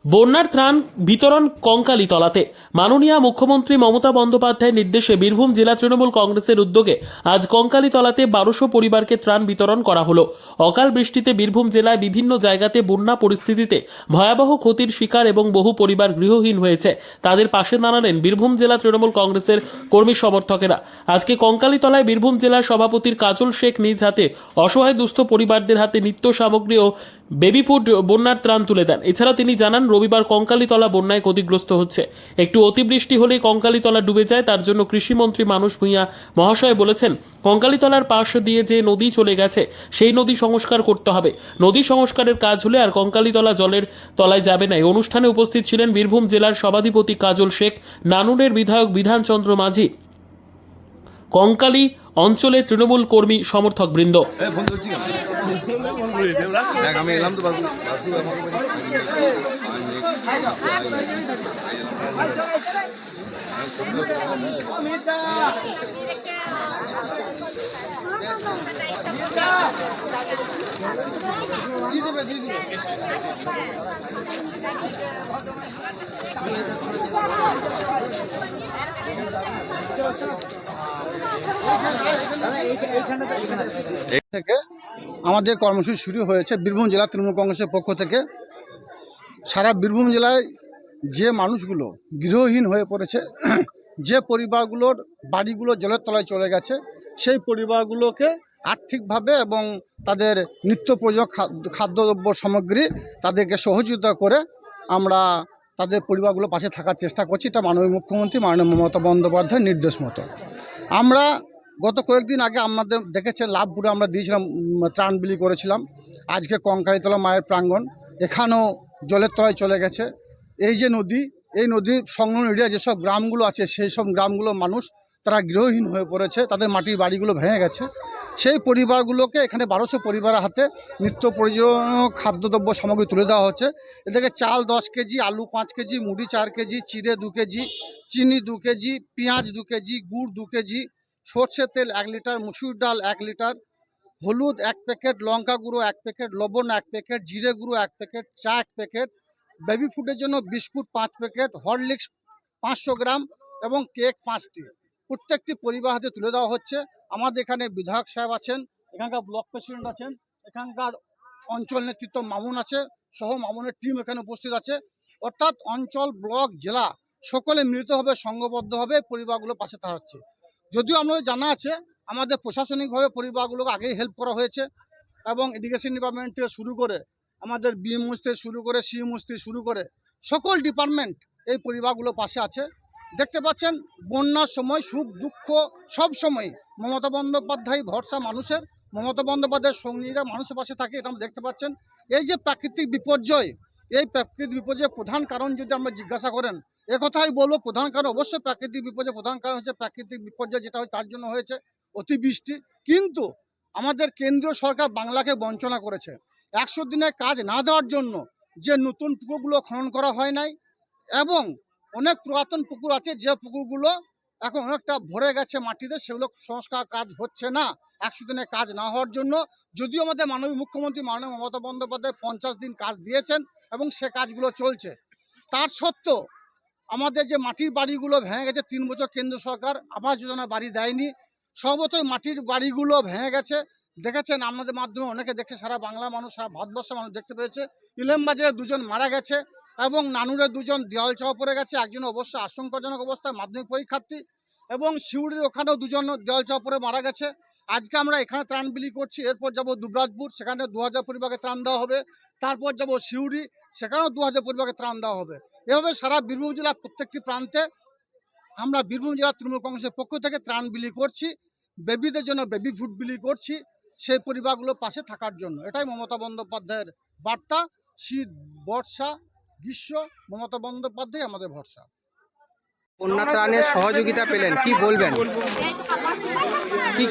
বন্যার ত্রাণ বিতরণ কঙ্কালীতলাতে। মাননীয় মুখ্যমন্ত্রী মমতা বন্দ্যোপাধ্যায়ের নির্দেশে বীরভূম জেলা তৃণমূল কংগ্রেসের উদ্যোগে আজ কঙ্কালীতলাতে 1200 পরিবারকে ত্রাণ বিতরণ করা হলো। অকাল বৃষ্টিতে বীরভূম জেলায় বিভিন্ন জায়গাতে বন্যা পরিস্থিতিতে ভয়াবহ ক্ষতির শিকার এবং বহু পরিবার গৃহহীন হয়েছে। তাদের পাশে দাঁড়ালেন বীরভূম জেলা তৃণমূল কংগ্রেসের কর্মী সমর্থকেরা। আজকে কঙ্কালীতলায় বীরভূম জেলার সভাপতির কাজল শেখ নিজ হাতে অসহায় দুস্থ পরিবারদের হাতে নিত্য সামগ্রী ও বেবি ফুড বন্যার ত্রাণ তুলে দেন। এছাড়া তিনি জানান, রবিবার কঙ্কালীতলা বন্যায় ক্ষতিগ্রস্ত হচ্ছে। একটু অতিবৃষ্টি হলেই কঙ্কালীতলা ডুবে যায়। তার জন্য কৃষিমন্ত্রী মানস ভূঁইয়া মহাশয় বলেছেন, কঙ্কালীতলার পাশ দিয়ে যে নদী চলে গেছে সেই নদী সংস্কার করতে হবে। নদী সংস্কারের কাজ হলে আর কঙ্কালীতলা জলের তলায় যাবে না। এই অনুষ্ঠানে উপস্থিত ছিলেন বীরভূম জেলার সভাধিপতি কাজল শেখ, নানুরের বিধায়ক বিধানচন্দ্র মাঝি, কঙ্কালী অঞ্চলের তৃণমূল কর্মী সমর্থক বৃন্দ। থেকে আমাদের কর্মসূচি শুরু হয়েছে বীরভূম জেলা তৃণমূল কংগ্রেসের পক্ষ থেকে। সারা বীরভূম জেলায় যে মানুষগুলো গৃহহীন হয়ে পড়েছে, যে পরিবারগুলোর বাড়িগুলো জলের তলায় চলে গেছে, সেই পরিবারগুলোকে আর্থিকভাবে এবং তাদের নিত্য প্রয়োজনীয় খাদ্যদ্রব্য সামগ্রী তাদেরকে সহযোগিতা করে আমরা তাদের পরিবারগুলো পাশে থাকার চেষ্টা করছি। এটা মাননীয় মুখ্যমন্ত্রী মাননীয় মমতা বন্দ্যোপাধ্যায়ের নির্দেশ মতো। আমরা গত কয়েকদিন আগে আমাদের দেখেছে লাভপুরে আমরা দিয়েছিলাম, ত্রাণ বিলি করেছিলাম। আজকে কঙ্কালীতলা মায়ের প্রাঙ্গণ, এখানেও জলের তলায় চলে গেছে। এই যে নদী, এই নদীর সংলগ্ন এরিয়া যেসব গ্রামগুলো আছে সেই সব গ্রামগুলোর মানুষ তারা গৃহহীন হয়ে পড়েছে, তাদের মাটির বাড়িগুলো ভেঙে গেছে। সেই পরিবারগুলোকে এখানে 1200 পরিবারের হাতে নিত্য প্রয়োজনীয় খাদ্যদ্রব্য সামগ্রী তুলে দেওয়া হচ্ছে। এদেরকে চাল 10 কেজি, আলু 5 কেজি, মুড়ি 4 কেজি, চিড়ে 2 কেজি, চিনি 2 কেজি, পেঁয়াজ 2 কেজি, গুড় 2 কেজি, সর্ষের তেল 1 লিটার, মুসুর ডাল 1 লিটার, হলুদ 1 প্যাকেট, লঙ্কা গুঁড়ো 1 প্যাকেট, লবণ 1 প্যাকেট, জিরে গুঁড়ো 1 প্যাকেট, চা 1 প্যাকেট, বেবি ফুডের জন্য বিস্কুট 5 প্যাকেট, হরলিক্স 500 গ্রাম এবং কেক 5টি প্রত্যেকটি পরিবার হাতে তুলে দেওয়া হচ্ছে। আমাদের এখানে বিধায়ক সাহেব আছেন, এখানকার ব্লক প্রেসিডেন্ট আছেন, এখানকার অঞ্চল নেতৃত্ব মামুন আছে, সহ মামুনের টিম এখানে উপস্থিত আছে। অর্থাৎ অঞ্চল, ব্লক, জেলা সকলে মিলিতভাবে সংঘবদ্ধভাবে পরিবারগুলো পাশে দাঁড়াচ্ছে। যদিও আমাদের জানা আছে আমাদের প্রশাসনিকভাবে পরিবারগুলোকে আগেই হেল্প করা হয়েছে এবং এডুকেশন ডিপার্টমেন্ট থেকে শুরু করে আমাদের বিএমওস থেকে শুরু করে সিএমওস থেকে শুরু করে সকল ডিপার্টমেন্ট এই পরিবারগুলো পাশে আছে। দেখতে পাচ্ছেন বন্যার সময় সুখ দুঃখ সব সময় মমতা বন্দ্যোপাধ্যায় ভরসা মানুষের, মমতা বন্দ্যোপাধ্যায়ের সঙ্গীরা মানুষের পাশে থাকে, এটা আমরা দেখতে পাচ্ছেন। এই যে প্রাকৃতিক বিপর্যয়, এই প্রাকৃতিক বিপর্যয়ের প্রধান কারণ যদি আমরা জিজ্ঞাসা করেন, একথাই বলবো প্রধান কারণ অবশ্যই প্রাকৃতিক বিপর্যয়। প্রধান কারণ হচ্ছে প্রাকৃতিক বিপর্যয় যেটা হয় তার জন্য হয়েছে অতিবৃষ্টি। কিন্তু আমাদের কেন্দ্রীয় সরকার বাংলাকে বঞ্চনা করেছে। 100 দিনের কাজ না দেওয়ার জন্য যে নতুন পুকুরগুলো খনন করা হয় নাই এবং অনেক পুরাতন পুকুর আছে যে পুকুরগুলো এখন অনেকটা ভরে গেছে মাটিতে, সেগুলো সংস্কার কাজ হচ্ছে না 100 দিনের কাজ না হওয়ার জন্য। যদিও আমাদের মাননীয় মুখ্যমন্ত্রী মাননীয় মমতা বন্দ্যোপাধ্যায় 50 দিন কাজ দিয়েছেন এবং সে কাজগুলো চলছে, তার সত্ত্বেও আমাদের যে মাটির বাড়িগুলো ভেঙে গেছে, 3 বছর কেন্দ্র সরকার আবাস যোজনা বাড়ি দেয়নি, সর্বতই মাটির বাড়িগুলো ভেঙে গেছে। দেখেছেন আমাদের মাধ্যমে অনেকে দেখছে, সারা বাংলা মানুষ, সারা ভারতবর্ষের মানুষ দেখতে পেয়েছে। ইলামবাজারে 2 জন মারা গেছে এবং নানুরে 2 জন দেওয়াল চাপা পড়ে গেছে, একজন অবশ্য আশঙ্কাজনক অবস্থায় মাধ্যমিক পরীক্ষার্থী, এবং শিউড়ির ওখানেও 2 জন দেওয়াল চাপা পড়ে মারা গেছে। আজকে আমরা এখানে ত্রাণ বিলি করছি, এরপর যাব দুবরাজপুর, সেখানে 2000 পরিবারকে ত্রাণ দেওয়া হবে। তারপর যাব শিউড়ি, সেখানেও 2000 পরিবারকে ত্রাণ দেওয়া হবে। এভাবে সারা বীরভূম জেলার প্রত্যেকটি প্রান্তে আমরা বীরভূম জেলা তৃণমূল কংগ্রেসের পক্ষ থেকে ত্রাণ বিলি করছি, বেবিদের জন্য বেবি ফুড বিলি করছি, সেই পরিবারগুলোর পাশে থাকার জন্য। এটাই মমতা বন্দ্যোপাধ্যায়ের বার্তা। শীত, বর্ষা, গ্রীষ্ম, মমতা বন্দ্যোপাধ্যায় আমাদের ভরসা। বন্যা ত্রাণের সহযোগিতা পেলেন, কি বলবেন?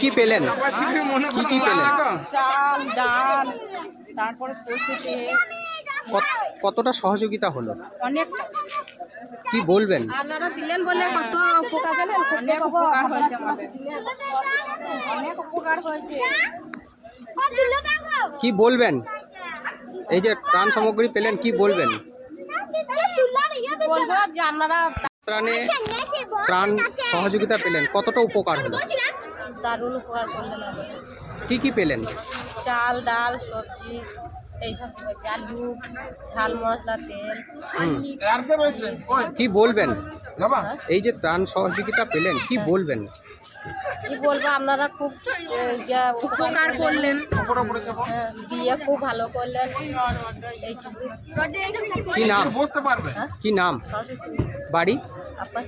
কি পেলেন? কি পেলেন? চাল, ডাল, তারপরে সর্ষে তেল, কতটা সহযোগিতা হলো? অনেকটা। কি বলবেন? আপনারা দিলেন বলে কত উপকার পেলেন, অনেক উপকার হয়েছে আমাদের, অনেক উপকার হয়েছে। কি বলবেন? এই যে ত্রাণ সামগ্রী পেলেন, কি বলবেন? বলবো যে আপনারা ত্রাণে ত্রাণ সহযোগিতা পেলেন, কতটা উপকার হলো? দারুণ উপকার করলেন আমাদের। কি পেলেন? চাল ডাল সবজি এইসব হয়েছে, আলু ঝাল মশলা তেল। কি বলবেন এই যে ত্রাণ সহযোগিতা পেলেন, কি বলবেন? কি বলবো, আপনারা খুব উপকার করলেন, দিয়ে খুব ভালো করলেন। এইটুকু। কি নাম? কি নাম? সরস্বতী বাড়ি? আব্বাস